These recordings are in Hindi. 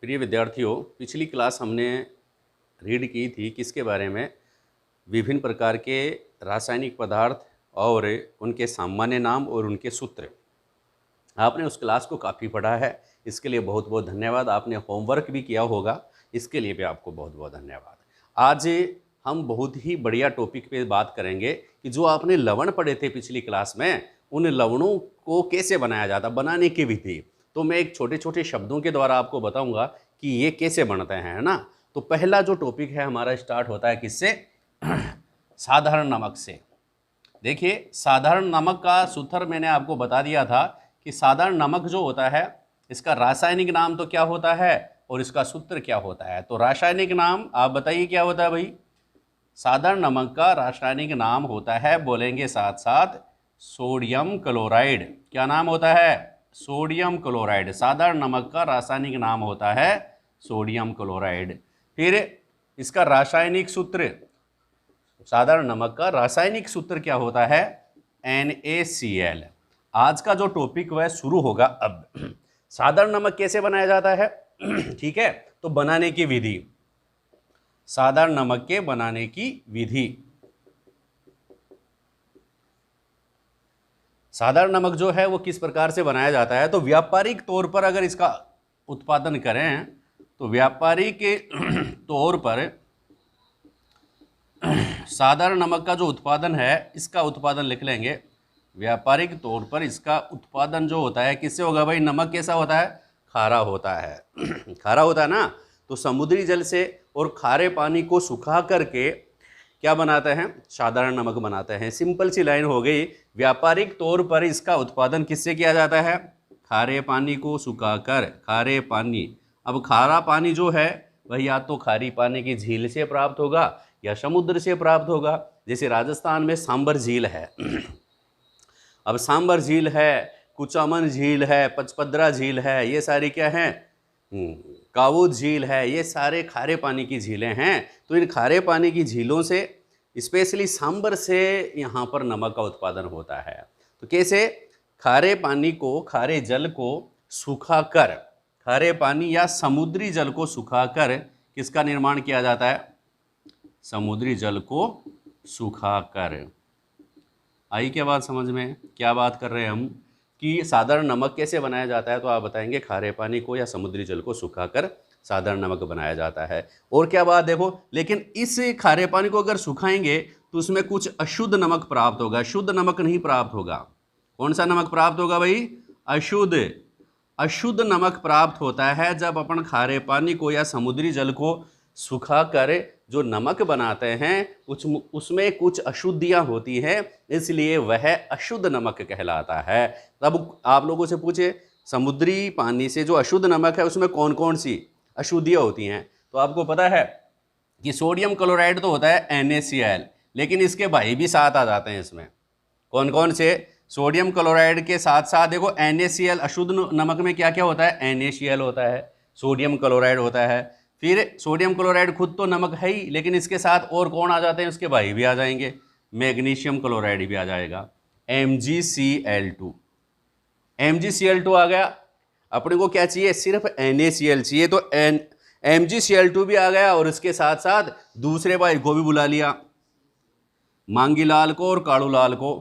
प्रिय विद्यार्थियों, पिछली क्लास हमने रीड की थी किसके बारे में? विभिन्न प्रकार के रासायनिक पदार्थ और उनके सामान्य नाम और उनके सूत्र। आपने उस क्लास को काफ़ी पढ़ा है, इसके लिए बहुत बहुत धन्यवाद। आपने होमवर्क भी किया होगा, इसके लिए भी आपको बहुत बहुत धन्यवाद। आज हम बहुत ही बढ़िया टॉपिक पे बात करेंगे कि जो आपने लवण पढ़े थे पिछली क्लास में, उन लवणों को कैसे बनाया जाता, बनाने की विधि। तो मैं एक छोटे छोटे शब्दों के द्वारा आपको बताऊंगा कि ये कैसे बनते हैं, है ना। तो पहला जो टॉपिक है हमारा स्टार्ट होता है किससे? साधारण नमक से। देखिए, साधारण नमक का सूत्र मैंने आपको बता दिया था कि साधारण नमक जो होता है इसका रासायनिक नाम तो क्या होता है और इसका सूत्र क्या होता है। तो रासायनिक नाम आप बताइए क्या होता है भाई? साधारण नमक का रासायनिक नाम होता है, बोलेंगे साथ साथ, सोडियम क्लोराइड। क्या नाम होता है? Sodium chloride. साधारण नमक का रासायनिक नाम होता है सोडियम क्लोराइड। फिर इसका रासायनिक सूत्र, साधारण नमक का रासायनिक सूत्र क्या होता है? NaCl। आज का जो टॉपिक वह शुरू होगा अब। साधारण नमक कैसे बनाया जाता है? ठीक है, तो बनाने की विधि, साधारण नमक के बनाने की विधि। साधारण नमक जो है वो किस प्रकार से बनाया जाता है? तो व्यापारिक तौर पर अगर इसका उत्पादन करें तो व्यापारिक तौर पर साधारण नमक का जो उत्पादन है, इसका उत्पादन लिख लेंगे। व्यापारिक तौर पर इसका उत्पादन जो होता है किससे होगा भाई? नमक कैसा होता है? खारा होता है। खारा होता है ना। तो समुद्री जल से और खारे पानी को सुखा करके क्या बनाते हैं? साधारण नमक बनाते हैं। सिंपल सी लाइन हो गई। व्यापारिक तौर पर इसका उत्पादन किससे किया जाता है? खारे पानी को सुखाकर। खारे पानी, अब खारा पानी जो है वह या तो खारी पानी की झील से प्राप्त होगा या समुद्र से प्राप्त होगा। जैसे राजस्थान में सांबर झील है। अब सांबर झील है, कुचामन झील है, पचपदरा झील है, ये सारी क्या है? कावूद झील है, ये सारे खारे पानी की झीलें हैं। तो इन खारे पानी की झीलों से, स्पेशली सांबर से, यहाँ पर नमक का उत्पादन होता है। तो कैसे? खारे पानी को, खारे जल को सुखाकर, खारे पानी या समुद्री जल को सुखाकर किसका निर्माण किया जाता है? समुद्री जल को सुखाकर। आई क्या बात समझ में? क्या बात कर रहे हैं हम कि साधारण नमक कैसे बनाया जाता है? तो आप बताएंगे खारे पानी को या समुद्री जल को सुखाकर साधारण नमक बनाया जाता है। और क्या बात देखो, लेकिन इस खारे पानी को अगर सुखाएंगे तो उसमें कुछ अशुद्ध नमक प्राप्त होगा, शुद्ध नमक नहीं प्राप्त होगा। कौन सा नमक प्राप्त होगा भाई? अशुद्ध। अशुद्ध नमक प्राप्त होता है जब अपन खारे पानी को या समुद्री जल को सुखाकर जो नमक बनाते हैं उसमें कुछ अशुद्धियां होती हैं, इसलिए वह अशुद्ध नमक कहलाता है। तब आप लोगों से पूछे समुद्री पानी से जो अशुद्ध नमक है उसमें कौन कौन सी अशुद्धियां होती हैं? तो आपको पता है कि सोडियम क्लोराइड तो होता है NaCl, लेकिन इसके भाई भी साथ आ जाते हैं इसमें। कौन कौन से? सोडियम क्लोराइड के साथ साथ देखो NaCl, अशुद्ध नमक में क्या क्या होता है? NaCl होता है, सोडियम क्लोराइड होता है। फिर सोडियम क्लोराइड खुद तो नमक है ही, लेकिन इसके साथ और कौन आ जाते हैं? उसके भाई भी आ जाएंगे, मैग्नीशियम क्लोराइड भी आ जाएगा, MgCl2। MgCl2 आ गया। अपने को क्या चाहिए? सिर्फ NaCl चाहिए, तो MgCl2 भी आ गया और इसके साथ साथ दूसरे भाई को भी बुला लिया, मांगीलाल को और कालूलाल को।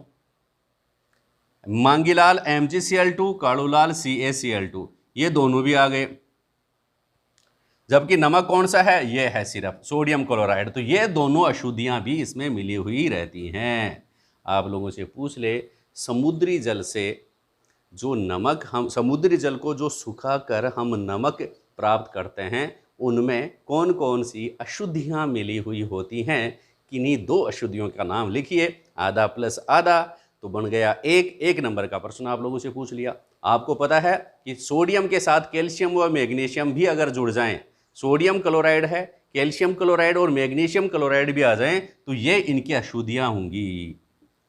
मांगीलाल MgCl2, कालूलाल CaCl2, ये दोनों भी आ गए। जबकि नमक कौन सा है? ये है सिर्फ सोडियम क्लोराइड। तो ये दोनों अशुद्धियां भी इसमें मिली हुई रहती हैं। आप लोगों से पूछ ले, समुद्री जल से जो नमक, हम समुद्री जल को जो सुखाकर हम नमक प्राप्त करते हैं, उनमें कौन कौन सी अशुद्धियां मिली हुई होती हैं? किन्हीं दो अशुद्धियों का नाम लिखिए। आधा प्लस आधा तो बन गया एक नंबर का प्रश्न आप लोगों से पूछ लिया। आपको पता है कि सोडियम के साथ कैल्शियम व मैग्नीशियम भी अगर जुड़ जाएं, सोडियम क्लोराइड है, कैल्शियम क्लोराइड और मैग्नीशियम क्लोराइड भी आ जाएं, तो ये इनकी अशुद्धियां होंगी।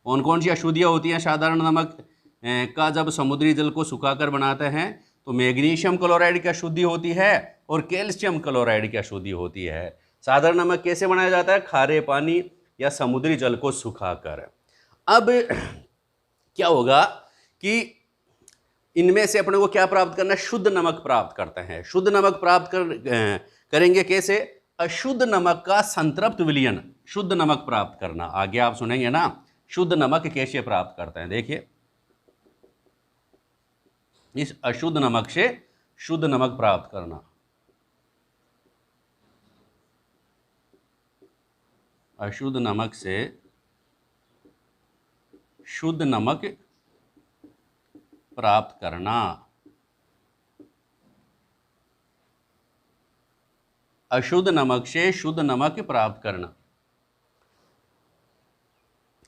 कौन कौन सी अशुद्धियां होती हैं साधारण नमक का जब समुद्री जल को सुखाकर बनाते हैं? तो मैग्नीशियम क्लोराइड की अशुद्धि होती है और कैल्शियम क्लोराइड की अशुद्धि होती है। साधारण नमक कैसे बनाया जाता है? खारे पानी या समुद्री जल को सुखाकर। अब क्या होगा कि इनमें से अपने को क्या प्राप्त करना है? शुद्ध नमक प्राप्त करते हैं। शुद्ध नमक प्राप्त करेंगे कैसे? अशुद्ध नमक का संतृप्त विलयन, शुद्ध नमक प्राप्त करना। आगे आप सुनेंगे ना शुद्ध नमक कैसे प्राप्त करते हैं। देखिए, इस अशुद्ध नमक से शुद्ध नमक प्राप्त करना। अशुद्ध नमक से शुद्ध नमक प्राप्त करना। अशुद्ध नमक से शुद्ध नमक प्राप्त करना।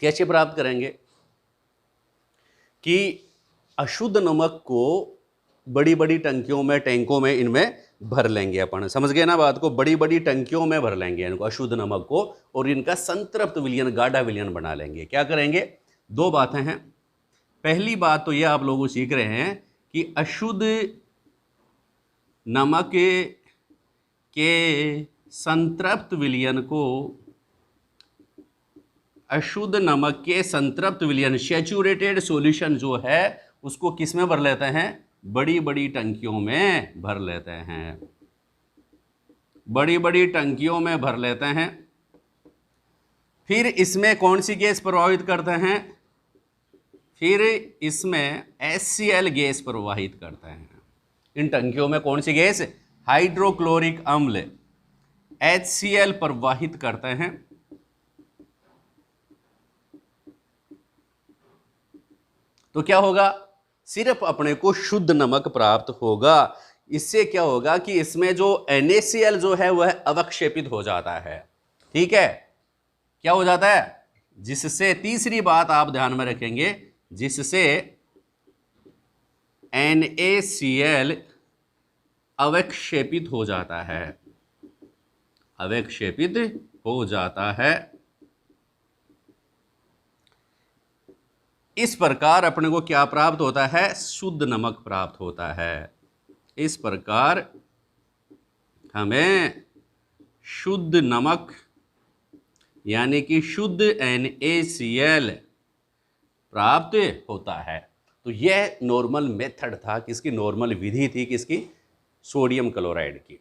कैसे प्राप्त करेंगे? कि अशुद्ध नमक को बड़ी बड़ी टंकियों में, टैंकों में, इनमें भर लेंगे अपन। समझ गए ना बात को? बड़ी बड़ी टंकियों में भर लेंगे इनको, अशुद्ध नमक को, और इनका संतृप्त विलयन, गाढ़ा विलयन बना लेंगे। क्या करेंगे? दो बातें हैं। पहली बात तो ये आप लोग सीख रहे हैं कि अशुद्ध नमक के संतृप्त विलयन को, अशुद्ध नमक के संतृप्त विलयन, सैचुरेटेड सॉल्यूशन जो है उसको किस में भर लेते हैं? बड़ी बड़ी टंकियों में भर लेते हैं। बड़ी बड़ी टंकियों में भर लेते हैं। फिर इसमें कौन सी गैस प्रवाहित करते हैं? फिर इसमें HCl गैस प्रवाहित करते हैं। इन टंकियों में कौन सी गैस? हाइड्रोक्लोरिक अम्ल, HCl प्रवाहित करते हैं। तो क्या होगा? सिर्फ अपने को शुद्ध नमक प्राप्त होगा। इससे क्या होगा कि इसमें जो NaCl जो है वह अवक्षेपित हो जाता है। ठीक है, क्या हो जाता है? जिससे, तीसरी बात आप ध्यान में रखेंगे, जिससे NaCl अवक्षेपित हो जाता है। अवक्षेपित हो जाता है। इस प्रकार अपने को क्या प्राप्त होता है? शुद्ध नमक प्राप्त होता है। इस प्रकार हमें शुद्ध नमक यानी कि शुद्ध NaCl प्राप्त होता है। तो यह नॉर्मल मेथड था, किसकी? नॉर्मल विधि थी, किसकी? सोडियम क्लोराइड की।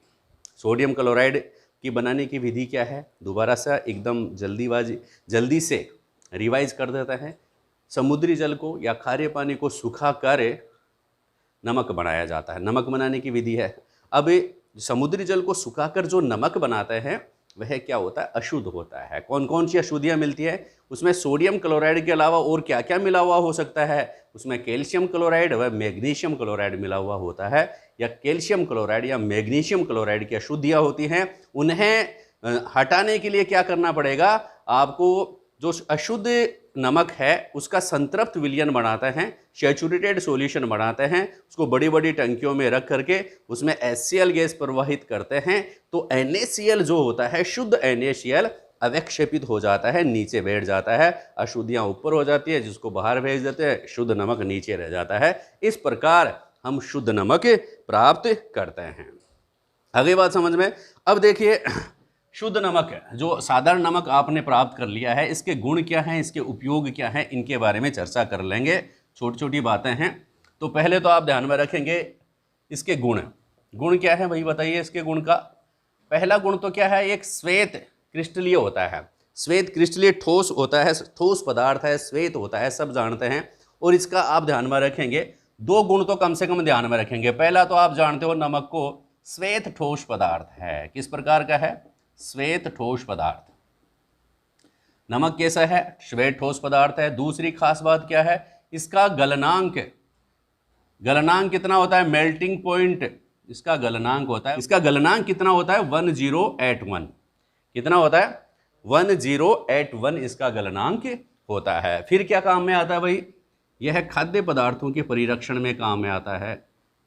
सोडियम क्लोराइड की बनाने की विधि क्या है? दोबारा से एकदम जल्दी से रिवाइज कर देता है। समुद्री जल को या खारे पानी को सुखाकर नमक बनाया जाता है। नमक बनाने की विधि है। अब समुद्री जल को सुखाकर जो नमक बनाते हैं वह क्या होता है? अशुद्ध होता है। कौन कौन सी अशुद्धियाँ मिलती है उसमें? सोडियम क्लोराइड के अलावा और क्या क्या मिला हुआ हो सकता है? उसमें कैल्शियम क्लोराइड व मैग्नीशियम क्लोराइड मिला हुआ होता है, या कैल्शियम क्लोराइड या मैग्नीशियम क्लोराइड की अशुद्धियाँ होती हैं। उन्हें हटाने के लिए क्या करना पड़ेगा? आपको जो अशुद्ध नमक है उसका संतृप्त विलयन बनाते हैं, सैचुरेटेड सॉल्यूशन बनाते हैं, उसको बड़ी बड़ी टंकियों में रख करके उसमें HCl गैस प्रवाहित करते हैं। तो NaCl जो होता है, शुद्ध NaCl अवक्षेपित हो जाता है, नीचे बैठ जाता है, अशुद्धियाँ ऊपर हो जाती है, जिसको बाहर भेज देते हैं, शुद्ध नमक नीचे रह जाता है। इस प्रकार हम शुद्ध नमक प्राप्त करते हैं। आगे बात समझ में? अब देखिए, शुद्ध नमक है, जो साधारण नमक आपने प्राप्त कर लिया है, इसके गुण क्या हैं, इसके उपयोग क्या हैं, इनके बारे में चर्चा कर लेंगे। छोटी छोटी बातें हैं। तो पहले तो आप ध्यान में रखेंगे इसके गुण। गुण क्या है भाई, बताइए इसके गुण का। पहला गुण तो क्या है? एक श्वेत क्रिस्टलीय होता है। श्वेत क्रिस्टलीय ठोस होता है, ठोस पदार्थ है, श्वेत होता है, सब जानते हैं। और इसका आप ध्यान में रखेंगे, दो गुण तो कम से कम ध्यान में रखेंगे। पहला तो आप जानते हो नमक को श्वेत ठोस पदार्थ है। किस प्रकार का है? श्वेत ठोस पदार्थ। नमक कैसा है? श्वेत ठोस पदार्थ है। दूसरी खास बात क्या है? इसका गलनांक। गलनांक कितना होता है? मेल्टिंग पॉइंट इसका गलनांक होता है। इसका गलनांक कितना होता है? 1081। कितना होता है? 1081 इसका गलनांक होता है। फिर क्या काम में आता है भाई? यह खाद्य पदार्थों के परिरक्षण में काम में आता है।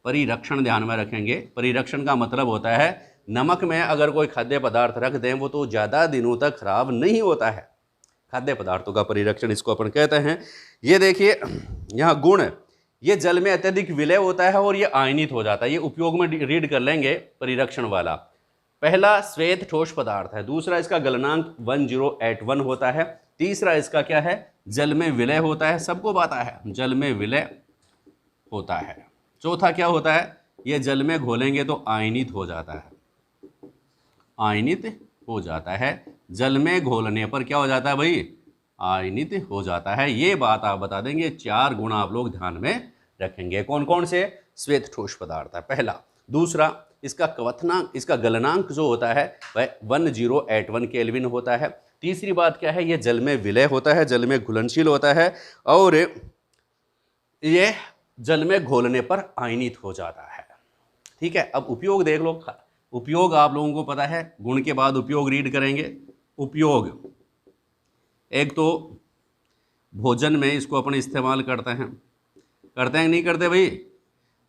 परिरक्षण ध्यान में रखेंगे। परिरक्षण का मतलब होता है नमक में अगर कोई खाद्य पदार्थ रख दें वो तो ज़्यादा दिनों तक खराब नहीं होता है। खाद्य पदार्थों का परिरक्षण इसको अपन कहते हैं। ये देखिए यहाँ गुण, ये जल में अत्यधिक विलय होता है और ये आयनित हो जाता है। ये उपयोग में रीड कर लेंगे परिरक्षण वाला। पहला श्वेत ठोस पदार्थ है। दूसरा इसका गलनांक 1081 होता है। तीसरा इसका क्या है? जल में विलय होता है। सबको पता है जल में विलय होता है। चौथा क्या होता है, ये जल में घोलेंगे तो आयनित हो जाता है, आयनित हो जाता है। जल में घोलने पर क्या हो जाता है भाई, आयनित हो जाता है। ये बात आप बता देंगे, 4 गुण आप लोग ध्यान में रखेंगे। कौन कौन से, श्वेत ठोस पदार्थ है पहला। दूसरा, इसका क्वथनांक, इसका गलनांक जो होता है वह 1081 केल्विन होता है। तीसरी बात क्या है, ये जल में विलय होता है, जल में घुलनशील होता है, और ये जल में घोलने पर आयनित हो जाता है। ठीक है, अब उपयोग देख लो। उपयोग आप लोगों को पता है, गुण के बाद उपयोग रीड करेंगे। उपयोग, एक तो भोजन में इसको अपन इस्तेमाल करते हैं कि नहीं करते भाई।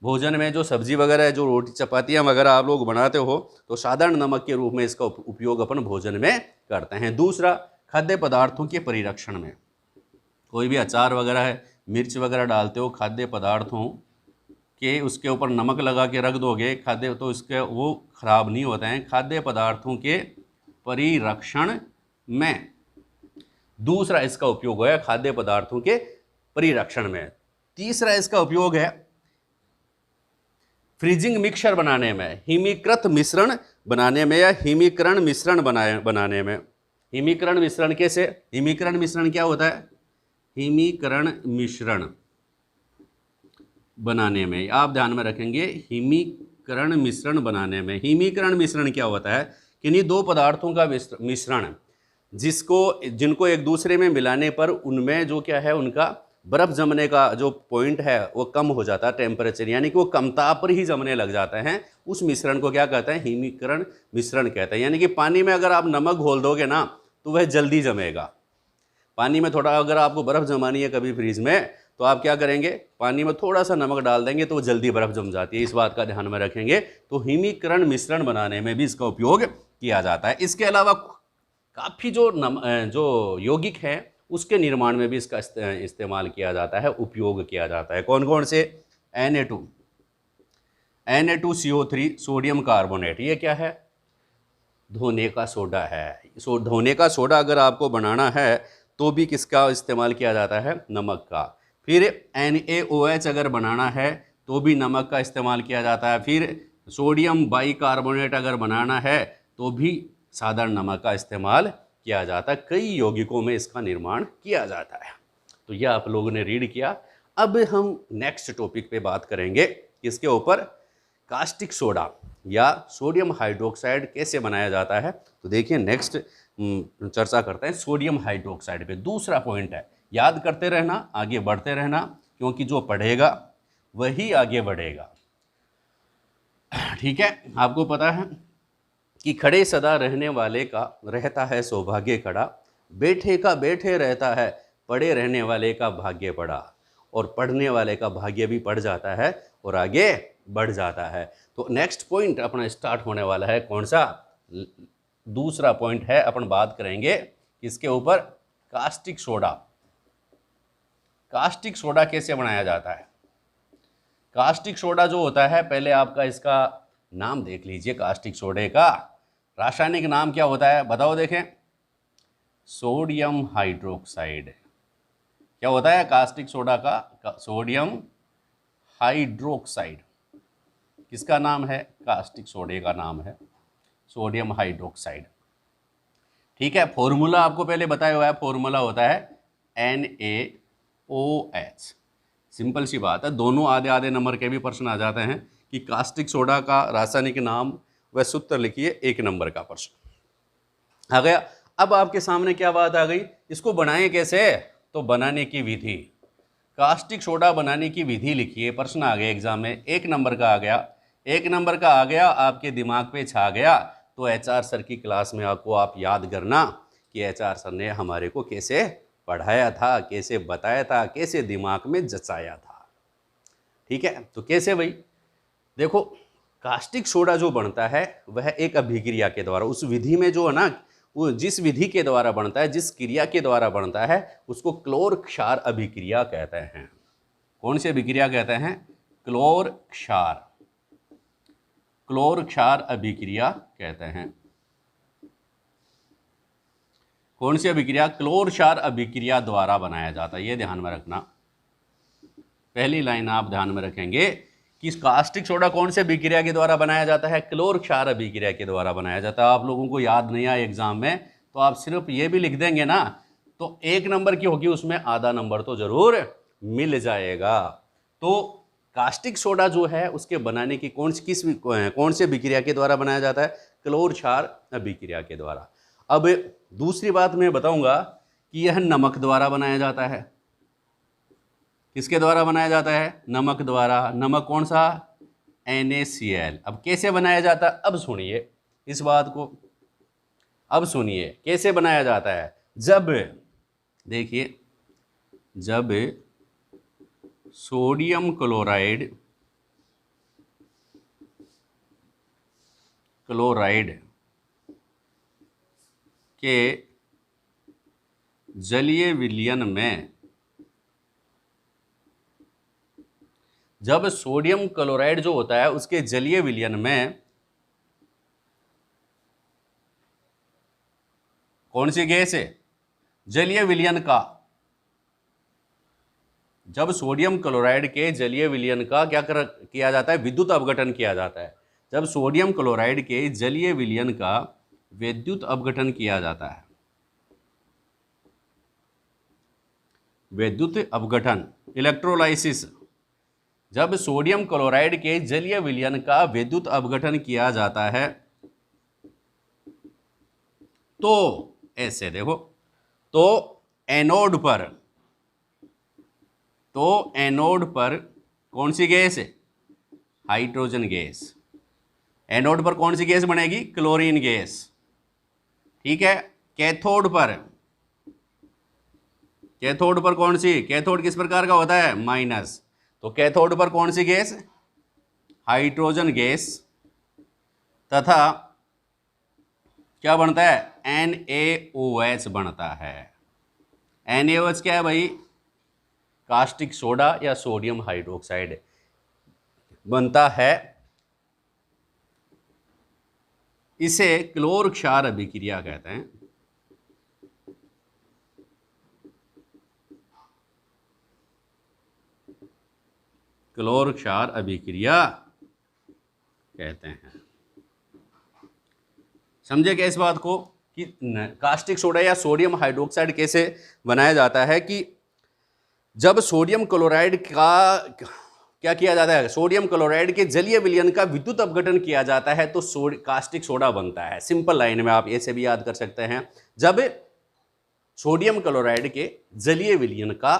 भोजन में जो सब्जी वगैरह है, जो रोटी चपातियाँ वगैरह आप लोग बनाते हो, तो साधारण नमक के रूप में इसका उपयोग अपन भोजन में करते हैं। दूसरा, खाद्य पदार्थों के परिरक्षण में, कोई भी अचार वगैरह है, मिर्च वगैरह डालते हो, खाद्य पदार्थों के उसके ऊपर नमक लगा के रख दोगे खाद्य, तो इसके वो खराब नहीं होते हैं। खाद्य पदार्थों के परिरक्षण में दूसरा इसका उपयोग है, खाद्य पदार्थों के परिरक्षण में। तीसरा इसका उपयोग है फ्रीजिंग मिक्सचर बनाने में, हिमीकृत मिश्रण बनाने में, या हिमीकरण मिश्रण बनाने में। हिमीकरण मिश्रण कैसे, हिमीकरण मिश्रण क्या होता है, हिमीकरण मिश्रण बनाने में, आप ध्यान में रखेंगे, हिमीकरण मिश्रण बनाने में। हिमीकरण मिश्रण क्या होता है, किन्हीं दो पदार्थों का मिश्रण जिनको एक दूसरे में मिलाने पर उनमें जो क्या है, उनका बर्फ जमने का जो पॉइंट है वो कम हो जाता है, टेम्परेचर, यानी कि वो कम ताप पर ही जमने लग जाते हैं। उस मिश्रण को क्या कहते हैं, हिमीकरण मिश्रण कहते हैं। यानी कि पानी में अगर आप नमक घोल दोगे ना तो वह जल्दी जमेगा। पानी में थोड़ा अगर आपको बर्फ़ जमानी है कभी फ्रीज में, तो आप क्या करेंगे, पानी में थोड़ा सा नमक डाल देंगे तो वो जल्दी बर्फ़ जम जाती है। इस बात का ध्यान में रखेंगे। तो हिमीकरण मिश्रण बनाने में भी इसका उपयोग किया जाता है। इसके अलावा काफ़ी जो यौगिक हैं उसके निर्माण में भी इसका इस्तेमाल किया जाता है, उपयोग किया जाता है। कौन कौन से, Na2CO3 सोडियम कार्बोनेट, ये क्या है, धोने का सोडा है। धोने का सोडा अगर आपको बनाना है तो भी किसका इस्तेमाल किया जाता है, नमक का। फिर NaOH अगर बनाना है तो भी नमक का इस्तेमाल किया जाता है। फिर सोडियम बाइकार्बोनेट अगर बनाना है तो भी साधारण नमक का इस्तेमाल किया जाता है। कई यौगिकों में इसका निर्माण किया जाता है। तो यह आप लोगों ने रीड किया। अब हम नेक्स्ट टॉपिक पे बात करेंगे, इसके ऊपर कास्टिक सोडा या सोडियम हाइड्रोक्साइड कैसे बनाया जाता है। तो देखिए नेक्स्ट चर्चा करते हैं सोडियम हाइड्रोक्साइड पे। दूसरा पॉइंट है, याद करते रहना, आगे बढ़ते रहना, क्योंकि जो पढ़ेगा वही आगे बढ़ेगा। ठीक है, आपको पता है कि खड़े सदा रहने वाले का रहता है सौभाग्य खड़ा, बैठे का बैठे रहता है, पढ़े रहने वाले का भाग्य पड़ा, और पढ़ने वाले का भाग्य भी पड़ जाता है और आगे बढ़ जाता है। तो नेक्स्ट पॉइंट अपना स्टार्ट होने वाला है, कौन सा, दूसरा पॉइंट है। अपन बात करेंगे इसके ऊपर, कास्टिक सोडा। कास्टिक सोडा कैसे बनाया जाता है। कास्टिक सोडा जो होता है, पहले आपका इसका नाम देख लीजिए। कास्टिक सोडे का रासायनिक नाम क्या होता है, बताओ देखें, सोडियम हाइड्रोक्साइड। क्या होता है कास्टिक सोडा का, सोडियम हाइड्रोक्साइड। किसका नाम है, कास्टिक सोडे का नाम है सोडियम हाइड्रोक्साइड। ठीक है, फॉर्मूला आपको पहले बताया हुआ है, फॉर्मूला होता है NaOH। सिंपल सी बात है, दोनों आधे आधे नंबर के भी प्रश्न आ जाते हैं कि कास्टिक सोडा का रासायनिक नाम व सूत्र लिखिए, 1 नंबर का प्रश्न आ गया। अब आपके सामने क्या बात आ गई, इसको बनाएं कैसे, तो बनाने की विधि, कास्टिक सोडा बनाने की विधि लिखिए। प्रश्न आ गया एग्जाम में, 1 नंबर का आ गया, 1 नंबर का आ गया, आपके दिमाग पे छा गया। तो HR सर की क्लास में आपको आप याद करना कि HR सर ने हमारे को कैसे पढ़ाया था, कैसे बताया था, कैसे दिमाग में जचाया था। ठीक है, तो कैसे भाई, देखो कास्टिक सोडा जो बनता है वह एक अभिक्रिया के द्वारा, उस विधि में जो है ना, वो जिस विधि के द्वारा बनता है, जिस क्रिया के द्वारा बनता है, उसको क्लोर क्षार अभिक्रिया कहते हैं। कौन सी अभिक्रिया कहते हैं, क्लोर क्षार, क्लोर क्षार अभिक्रिया कहते हैं। कौन सी अभिक्रिया, क्लोर क्षार अभिक्रिया द्वारा बनाया जाता है, ये ध्यान में रखना। पहली लाइन आप ध्यान में रखेंगे कि कास्टिक सोडा कौन से अभिक्रिया के द्वारा बनाया जाता है? क्लोर क्षार अभिक्रिया के द्वारा बनाया जाता है। आप लोगों को याद नहीं आया एग्जाम में तो आप सिर्फ ये भी लिख देंगे ना, तो 1 नंबर की होगी, उसमें आधा नंबर तो जरूर मिल जाएगा। तो कास्टिक सोडा जो है उसके बनाने की कौन से अभिक्रिया के द्वारा बनाया जाता है? क्लोर क्षार अभिक्रिया के द्वारा। अब दूसरी बात मैं बताऊंगा कि यह नमक द्वारा बनाया जाता है। किसके द्वारा बनाया जाता है? नमक द्वारा। नमक कौन सा? NaCl। अब कैसे बनाया जाता है? अब सुनिए इस बात को, अब सुनिए कैसे बनाया जाता है। जब देखिए, जब सोडियम क्लोराइड के जलीय विलयन में, जब सोडियम क्लोराइड जो होता है उसके जलीय विलयन में कौन सी गैस है? जलीय विलयन का। जब सोडियम क्लोराइड के जलीय विलयन का क्या किया जाता है? विद्युत अपघटन किया जाता है। जब सोडियम क्लोराइड के जलीय विलयन का विद्युत अपघटन किया जाता है, विद्युत अपघटन, इलेक्ट्रोलाइसिस, जब सोडियम क्लोराइड के जलीय विलयन का विद्युत अपघटन किया जाता है तो ऐसे देखो, तो एनोड पर कौन सी गैस है? Hydrogen gas. एनोड पर कौन सी गैस बनेगी? Chlorine gas. ठीक है। कैथोड पर कौन सी? कैथोड किस प्रकार का होता है? माइनस। तो कैथोड पर कौन सी गैस? Hydrogen gas. तथा क्या बनता है? NaOH बनता है। NaOH क्या है भाई? कास्टिक सोडा या सोडियम हाइड्रोक्साइड बनता है। इसे क्लोर क्षार अभिक्रिया कहते हैं। क्लोर क्षार अभिक्रिया कहते हैं। समझे क्या इस बात को कि कास्टिक सोडा या सोडियम हाइड्रोक्साइड कैसे बनाया जाता है? कि जब सोडियम क्लोराइड का क्या किया जाता है? सोडियम क्लोराइड के जलीय विलयन का विद्युत अपघटन किया जाता है तो कास्टिक सोडा बनता है। सिंपल लाइन में आप ऐसे भी याद कर सकते हैं। जब सोडियम क्लोराइड के जलीय विलयन का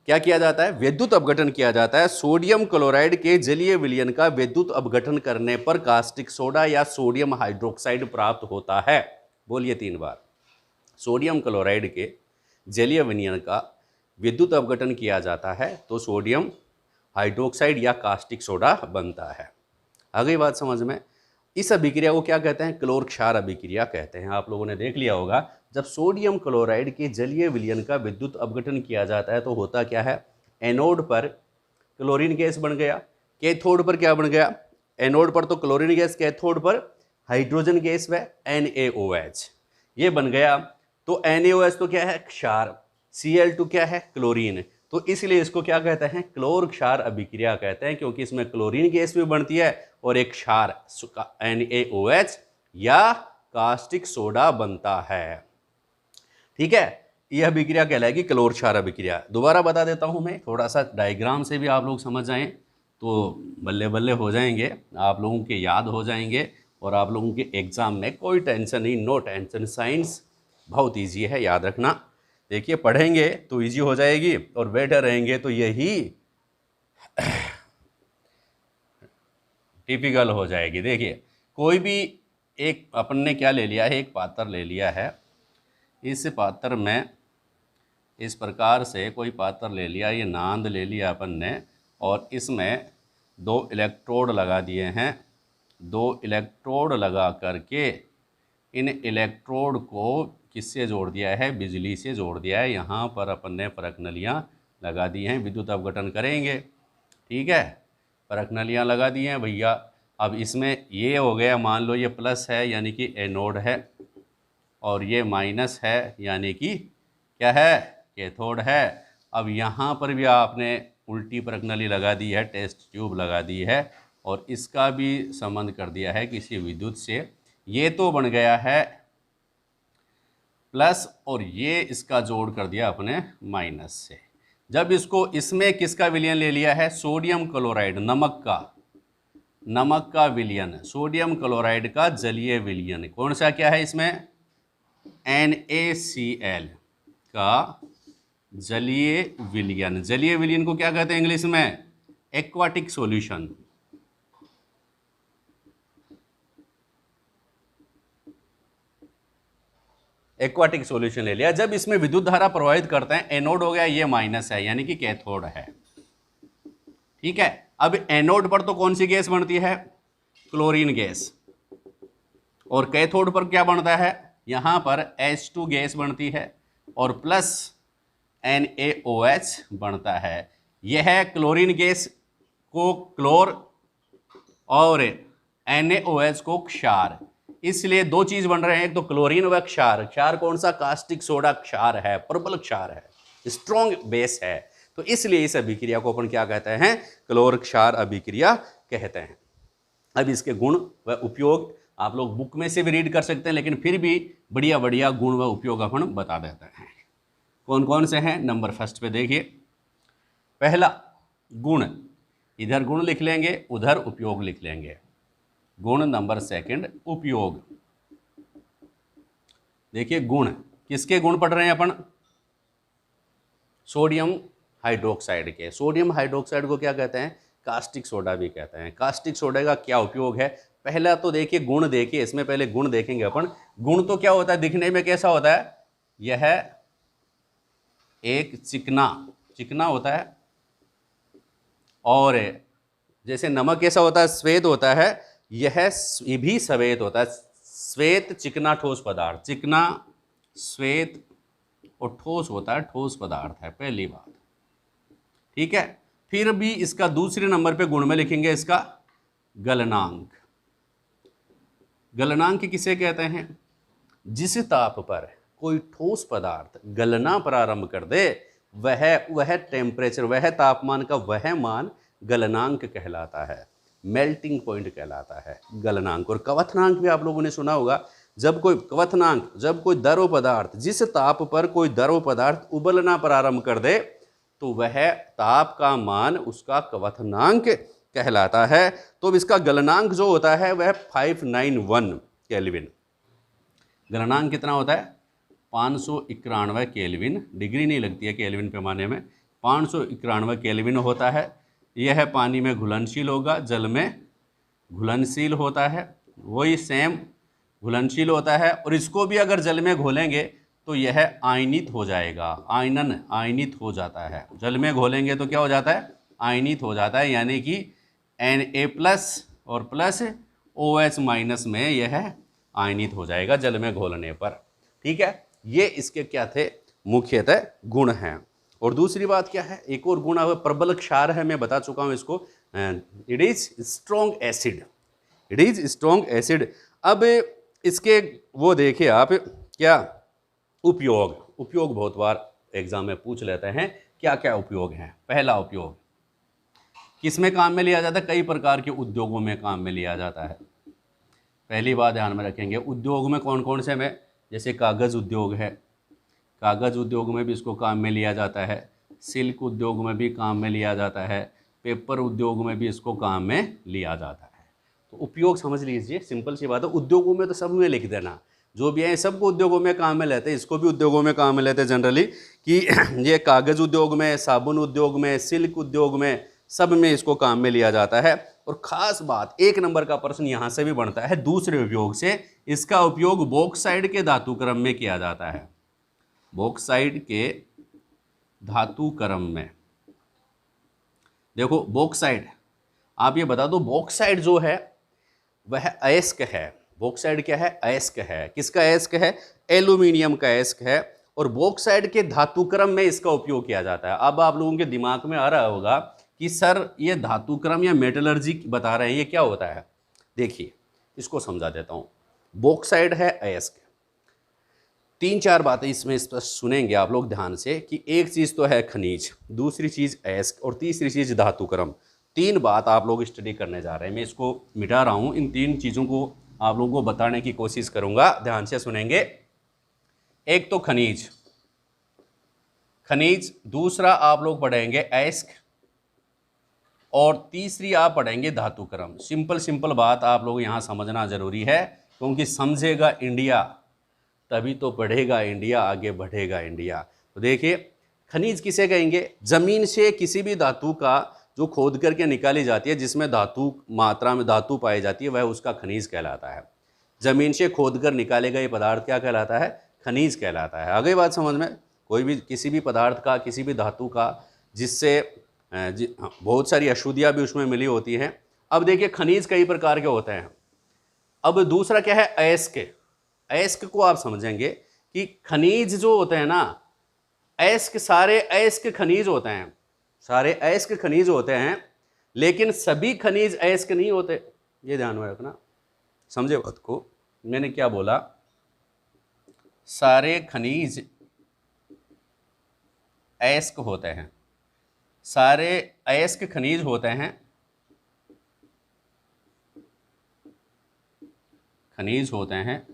क्या किया जाता है? विद्युत अपघटन किया जाता है। सोडियम क्लोराइड के जलीय विलयन का विद्युत अपघटन करने पर कास्टिक सोडा या सोडियम हाइड्रोक्साइड प्राप्त होता है। बोलिए 3 बार। सोडियम क्लोराइड के जलीय विलयन का विद्युत अपघटन किया जाता है तो सोडियम हाइड्रोक्साइड या कास्टिक सोडा बनता है। आ गई बात समझ में? इस अभिक्रिया को क्या कहते हैं? क्लोर क्षार अभिक्रिया कहते हैं। आप लोगों ने देख लिया होगा, जब सोडियम क्लोराइड के जलीय विलयन का विद्युत अपघटन किया जाता है तो होता क्या है? एनोड पर क्लोरीन गैस बन गया, कैथोड पर क्या बन गया? एनोड पर तो क्लोरीन गैस, कैथोड पर हाइड्रोजन गैस व NaOH ये बन गया। तो NaOH तो क्या है? क्षार। Cl2 क्या है? क्लोरीन। तो इसलिए इसको क्या कहते हैं? क्लोर क्षार अभिक्रिया कहते हैं, क्योंकि इसमें क्लोरीन गैस भी बनती है और एक क्षार NaOH या कास्टिक सोडा बनता है। ठीक है। यह अभिक्रिया कहलाएगी क्लोर क्षार अभिक्रिया। दोबारा बता देता हूं मैं, थोड़ा सा डायग्राम से भी आप लोग समझ जाएं तो बल्ले बल्ले हो जाएंगे, आप लोगों के याद हो जाएंगे और आप लोगों के एग्जाम में कोई टेंशन नहीं, नो टेंशन। साइंस बहुत ईजी है, याद रखना। देखिए पढ़ेंगे तो इजी हो जाएगी और बैठे रहेंगे तो यही टिपिकल हो जाएगी। देखिए कोई भी एक अपन ने क्या ले लिया है? एक पात्र ले लिया है। इस पात्र में इस प्रकार से कोई पात्र ले लिया, ये नांद ले लिया अपन ने, और इसमें 2 इलेक्ट्रोड लगा दिए हैं। 2 इलेक्ट्रोड लगा करके इन इलेक्ट्रोड को किससे जोड़ दिया है? बिजली से जोड़ दिया है। यहाँ पर अपन ने परख नलियाँ लगा दी हैं, विद्युत अपघटन करेंगे। ठीक है, परख नलियाँ लगा दी हैं भैया। अब इसमें ये हो गया, मान लो ये प्लस है यानी कि एनोड है, और ये माइनस है यानी कि क्या है? कैथोड है। अब यहाँ पर भी आपने उल्टी प्रज्ञाली लगा दी है, टेस्ट ट्यूब लगा दी है, और इसका भी संबंध कर दिया है किसी विद्युत से। ये तो बन गया है प्लस, और ये इसका जोड़ कर दिया अपने माइनस से। जब इसको इसमें किसका विलयन ले लिया है, सोडियम क्लोराइड, नमक का विलयन, सोडियम क्लोराइड का जलीय विलयन, कौन सा क्या है इसमें, NaCl का जलीय विलयन। जलीय विलयन को क्या कहते हैं इंग्लिश में, एक्वाटिक सॉल्यूशन। एक्वाटिक सॉल्यूशन ले लिया। जब इसमें विद्युत धारा प्रवाहित करते हैं, एनोड हो गया, ये माइनस है यानी कि कैथोड है। ठीक है, अब एनोड पर तो कौन सी गैस बनती है, क्लोरीन गैस, और कैथोड पर क्या बनता है, यहां पर H2 गैस बनती है और प्लस NaOH बनता है। यह क्लोरीन गैस को क्लोर और NaOH को क्षार, इसलिए दो चीज बन रहे हैं, एक तो क्लोरीन व क्षार। क्षार कौन सा, कास्टिक सोडा क्षार है, प्रबल क्षार है, स्ट्रॉन्ग बेस है, तो इसलिए इस अभिक्रिया को अपन क्या कहते हैं, क्लोर क्षार अभिक्रिया कहते हैं। अब इसके गुण व उपयोग आप लोग बुक में से भी रीड कर सकते हैं, लेकिन फिर भी बढ़िया बढ़िया गुण व उपयोग अपन बता देते हैं। कौन कौन से हैं, नंबर फर्स्ट पे देखिए, पहला गुण, इधर गुण लिख लेंगे, उधर उपयोग लिख लेंगे। गुण नंबर सेकंड, उपयोग। देखिए गुण, किसके गुण पढ़ रहे हैं अपन, सोडियम हाइड्रोक्साइड के। सोडियम हाइड्रोक्साइड को क्या कहते हैं, कास्टिक सोडा भी कहते हैं। कास्टिक सोडा का क्या उपयोग है, पहला तो देखिए गुण देखिए, इसमें पहले गुण देखेंगे अपन। गुण तो क्या होता है, दिखने में कैसा होता है, यह एक चिकना होता है, और जैसे नमक कैसा होता है, श्वेत होता है, ये भी श्वेत होता है। श्वेत चिकना ठोस पदार्थ, चिकना श्वेत और ठोस होता है, ठोस पदार्थ है, पहली बात। ठीक है, फिर भी इसका दूसरे नंबर पे गुण में लिखेंगे इसका गलनांक। गलनांक किसे कहते हैं, जिस ताप पर कोई ठोस पदार्थ गलना प्रारंभ कर दे, वह टेम्परेचर, वह तापमान का वह मान गलनांक कहलाता है, मेल्टिंग पॉइंट कहलाता है गलनांक। और क्वथनांक भी आप लोगों ने सुना होगा, जब कोई क्वथनांक, जब कोई द्रव पदार्थ, जिस ताप पर कोई द्रव पदार्थ उबलना प्रारंभ कर दे, तो वह ताप का मान उसका क्वथनांक कहलाता है। तो इसका गलनांक जो होता है वह 591 केल्विन। गलनांक कितना होता है, 591 केल्विन, डिग्री नहीं लगती है केल्विन पैमाने में, 591 केल्विन होता है। यह पानी में घुलनशील होगा, जल में घुलनशील होता है, वही सेम घुलनशील होता है। और इसको भी अगर जल में घोलेंगे तो यह आयनित हो जाएगा, आयनित हो जाता है। जल में घोलेंगे तो क्या हो जाता है, आयनित हो जाता है, यानी कि Na+ और प्लस OH- में यह आयनित हो जाएगा जल में घोलने पर। ठीक है, ये इसके क्या थे, मुख्यतः गुण हैं। और दूसरी बात क्या है, एक और गुण है, प्रबल क्षार है, मैं बता चुका हूँ इसको, it is strong acid, it is strong acid. अब इसके वो देखिए आप, क्या उपयोग बहुत बार एग्जाम में पूछ लेते हैं, क्या क्या उपयोग हैं। पहला उपयोग किस में काम में लिया जाता है, कई प्रकार के उद्योगों में काम में लिया जाता है। पहली बात ध्यान में रखेंगे, उद्योग में कौन कौन से में, जैसे कागज़ उद्योग है, कागज़ उद्योग में भी इसको काम में लिया जाता है, सिल्क उद्योग में भी काम में लिया जाता है, पेपर उद्योग में भी इसको काम में लिया जाता है। तो उपयोग समझ लीजिए, सिंपल सी बात है। उद्योगों में तो सब में लिख देना, जो भी है सबको उद्योगों में काम में लेते हैं, इसको भी उद्योगों में काम में लेते हैं जनरली, कि ये कागज़ उद्योग में, साबुन उद्योग में, सिल्क उद्योग में, सब में इसको काम में लिया जाता है। और ख़ास बात, एक नंबर का प्रश्न यहाँ से भी बनता है दूसरे उपयोग से, इसका उपयोग बॉक्साइड के धातुक्रम में किया जाता है, बॉक्साइड के धातुक्रम में। देखो बॉक्साइड, आप ये बता दो, बॉक्साइड जो है वह अयस्क है। बॉक्साइड क्या है, अयस्क है। किसका अयस्क है, एल्यूमिनियम का अयस्क है। और बॉक्साइड के धातुक्रम में इसका उपयोग किया जाता है। अब आप लोगों के दिमाग में आ रहा होगा कि सर ये धातुक्रम या मेटलर्जी बता रहे हैं, ये क्या होता है। देखिए इसको समझा देता हूँ। बॉक्साइड है अयस्क, तीन चार बातें इसमें स्पष्ट सुनेंगे आप लोग ध्यान से कि एक चीज़ तो है खनिज, दूसरी चीज़ अयस्क और तीसरी चीज़ धातुक्रम। तीन बात आप लोग स्टडी करने जा रहे हैं। मैं इसको मिटा रहा हूँ, इन तीन चीज़ों को आप लोगों को बताने की कोशिश करूँगा, ध्यान से सुनेंगे। एक तो खनिज, खनिज, दूसरा आप लोग पढ़ेंगे अयस्क और तीसरी आप पढ़ेंगे धातुक्रम। सिंपल सिंपल बात आप लोग यहाँ समझना जरूरी है, क्योंकि समझेगा इंडिया तभी तो बढ़ेगा इंडिया, आगे बढ़ेगा इंडिया। तो देखिए खनिज किसे कहेंगे? जमीन से किसी भी धातु का जो खोद करके निकाली जाती है, जिसमें धातु मात्रा में धातु पाई जाती है, वह उसका खनिज कहलाता है। जमीन से खोद कर निकाले गए पदार्थ क्या कहलाता है? खनिज कहलाता है। आगे बात समझ में? कोई भी किसी भी पदार्थ का, किसी भी धातु का, जिससे बहुत सारी अशुद्धियाँ भी उसमें मिली होती हैं। अब देखिए खनिज कई प्रकार के होते हैं। अब दूसरा क्या है? अयस्क। अयस्क को आप समझेंगे कि खनिज जो होते हैं ना, अयस्क, सारे अयस्क खनिज होते हैं, सारे अयस्क खनिज होते हैं, लेकिन सभी खनिज अयस्क नहीं होते। ये ध्यान में रखना, समझे बात को? मैंने क्या बोला? सारे खनिज अयस्क होते हैं, सारे अयस्क खनिज होते हैं, खनिज होते हैं,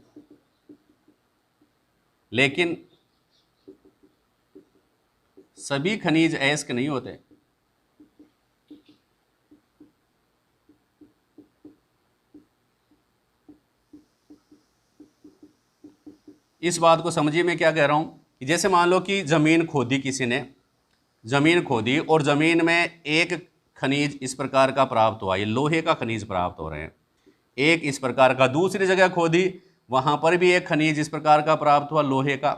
लेकिन सभी खनिज अयस्क नहीं होते। इस बात को समझिए मैं क्या कह रहा हूं कि जैसे मान लो कि जमीन खोदी, किसी ने जमीन खोदी और जमीन में एक खनिज इस प्रकार का प्राप्त हुआ, ये लोहे का खनिज प्राप्त हो रहे हैं, एक इस प्रकार का। दूसरी जगह खोदी, वहां पर भी एक खनिज इस प्रकार का प्राप्त हुआ, लोहे का।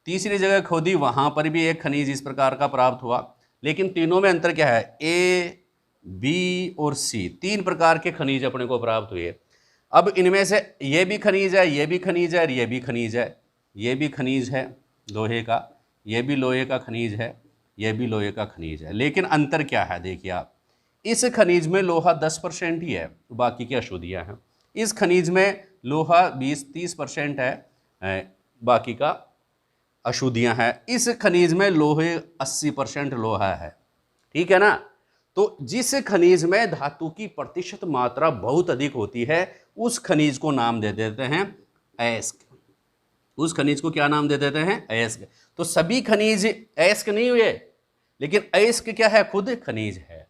तीसरी जगह खोदी, वहां पर भी एक खनिज इस प्रकार का प्राप्त हुआ। लेकिन तीनों में अंतर क्या है? ए, बी और सी, तीन प्रकार के खनिज अपने को प्राप्त हुए। अब इनमें से ये भी खनिज है, ये भी खनिज है, ये भी खनिज है, ये भी खनिज है लोहे का, ये भी लोहे का खनिज है, ये भी लोहे का खनिज है। लेकिन अंतर क्या है? देखिए आप, इस खनिज में लोहा 10% ही है, बाकी की अशुद्धियाँ हैं। इस खनिज में लोहा 20-30% है, बाकी का अशुद्धियाँ हैं। इस खनिज में लोहे 80% लोहा है, ठीक है ना? तो जिस खनिज में धातु की प्रतिशत मात्रा बहुत अधिक होती है, उस खनिज को नाम दे देते हैं अयस्क। उस खनिज को क्या नाम दे देते हैं? अयस्क। तो सभी खनिज अयस्क नहीं हुए, लेकिन अयस्क क्या है? खुद खनिज है।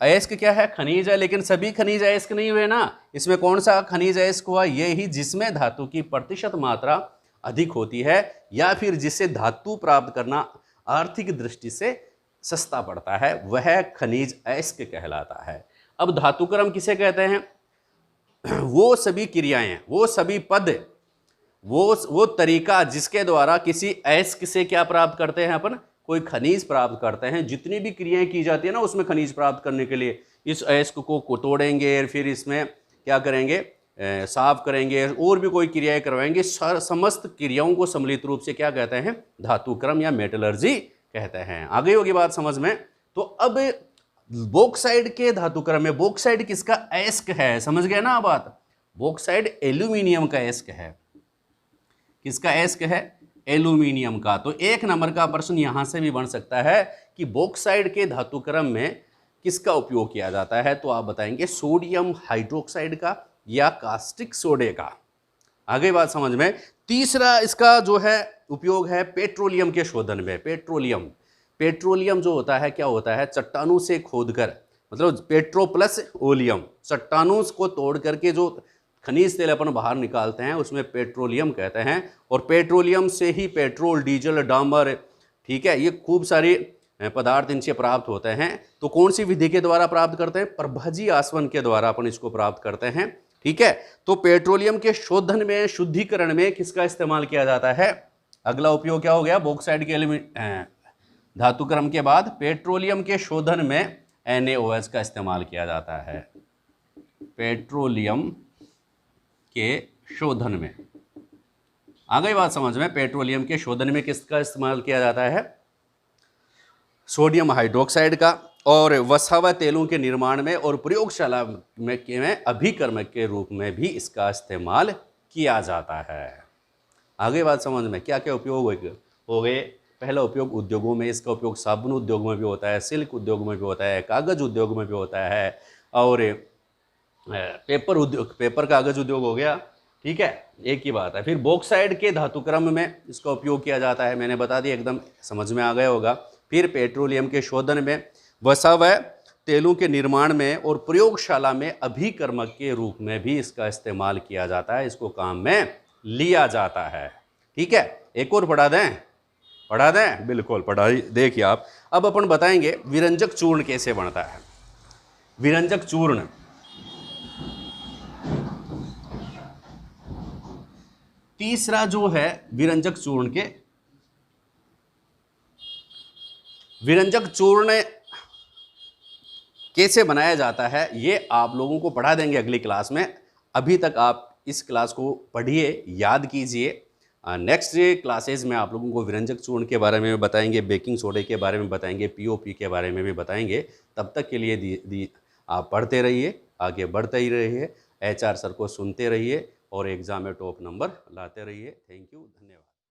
अयस्क क्या है? खनिज है, लेकिन सभी खनिज अयस्क नहीं हुए ना। इसमें कौन सा खनिज अयस्क हुआ? ये ही जिसमें धातु की प्रतिशत मात्रा अधिक होती है, या फिर जिसे धातु प्राप्त करना आर्थिक दृष्टि से सस्ता पड़ता है, वह खनिज अयस्क कहलाता है। अब धातुक्रम किसे कहते हैं? वो सभी क्रियाएं, वो सभी पद, वो तरीका जिसके द्वारा किसी अयस्क से क्या प्राप्त करते हैं अपन? कोई खनिज प्राप्त करते हैं। जितनी भी क्रियाएं की जाती है ना उसमें खनिज प्राप्त करने के लिए, इस अयस्क को तोड़ेंगे, फिर इसमें क्या करेंगे? साफ करेंगे, और भी कोई क्रियाएं करवाएंगे। समस्त क्रियाओं को सम्मिलित रूप से क्या कहते हैं? धातुक्रम या मेटलर्जी कहते हैं। आगे होगी बात समझ में? तो अब बॉक्साइट के धातुक्रम में, बॉक्साइट किसका अयस्क है? समझ गए ना बात? बॉक्साइट एल्यूमिनियम का अयस्क है। किसका अयस्क है? एल्यूमिनियम का। तो एक नंबर का प्रश्न यहां से भी बन सकता है कि बॉक्साइट के धातुक्रम में किसका उपयोग किया जाता है? तो आप बताएंगे सोडियम हाइड्रोक्साइड का या कास्टिक सोडे का। आगे बात समझ में? तीसरा इसका जो है उपयोग है पेट्रोलियम के शोधन में। पेट्रोलियम जो होता है, क्या होता है? चट्टानों से खोदकर, मतलब पेट्रो प्लस ओलियम, चट्टानों को तोड़ करके जो खनिज तेल अपन बाहर निकालते हैं उसमें पेट्रोलियम कहते हैं। और पेट्रोलियम से ही पेट्रोल, डीजल, डामर, ठीक है, ये खूब सारे पदार्थ इनसे प्राप्त होते हैं। तो कौन सी विधि के द्वारा प्राप्त करते हैं? प्रभाजी आसवन के द्वारा अपन इसको प्राप्त करते हैं, ठीक है। तो पेट्रोलियम के शोधन में, शुद्धिकरण में किसका इस्तेमाल किया जाता है? अगला उपयोग क्या हो गया? बॉक्साइट के धातुक्रम के बाद पेट्रोलियम के शोधन में NaOH का इस्तेमाल किया जाता है। पेट्रोलियम के शोधन में, आ गई बात समझ में? पेट्रोलियम के शोधन में किसका इस्तेमाल किया जाता है? सोडियम हाइड्रोक्साइड का। और वसा तेलों के निर्माण में और प्रयोगशाला में अभिकर्मक के रूप में भी इसका इस्तेमाल किया जाता है। आगे बात समझ में, क्या क्या उपयोग हो गए। पहला उपयोग उद्योगों में, इसका उपयोग साबुन उद्योग में भी होता है, सिल्क उद्योग में भी होता है, कागज़ उद्योग में भी होता है, और पेपर उद्योग, पेपर कागज़ उद्योग हो गया, ठीक है, एक ही बात है। फिर बॉक्साइड के धातुक्रम में इसका उपयोग किया जाता है, मैंने बता दिया, एकदम समझ में आ गया होगा। फिर पेट्रोलियम के शोधन में, वसा व तेलों के निर्माण में और प्रयोगशाला में अभिकर्मक के रूप में भी इसका इस्तेमाल किया जाता है, इसको काम में लिया जाता है। ठीक है, एक और पढ़ा दें, पढ़ा दें, बिल्कुल पढ़ा। देखिए आप, अब अपन बताएंगे विरंजक चूर्ण कैसे बनता है। विरंजक चूर्ण, तीसरा जो है विरंजक चूर्ण के, विरंजक चूर्ण कैसे बनाया जाता है ये आप लोगों को पढ़ा देंगे अगली क्लास में। अभी तक आप इस क्लास को पढ़िए, याद कीजिए। नेक्स्ट क्लासेज में आप लोगों को विरंजक चूर्ण के बारे में बताएंगे, बेकिंग सोडे के बारे में बताएंगे, पीओपी के बारे में भी बताएंगे। तब तक के लिए आप पढ़ते रहिए, आगे बढ़ते ही रहिए, एचआर सर को सुनते रहिए और एग्ज़ाम में टॉप नंबर लाते रहिए। थैंक यू, धन्यवाद।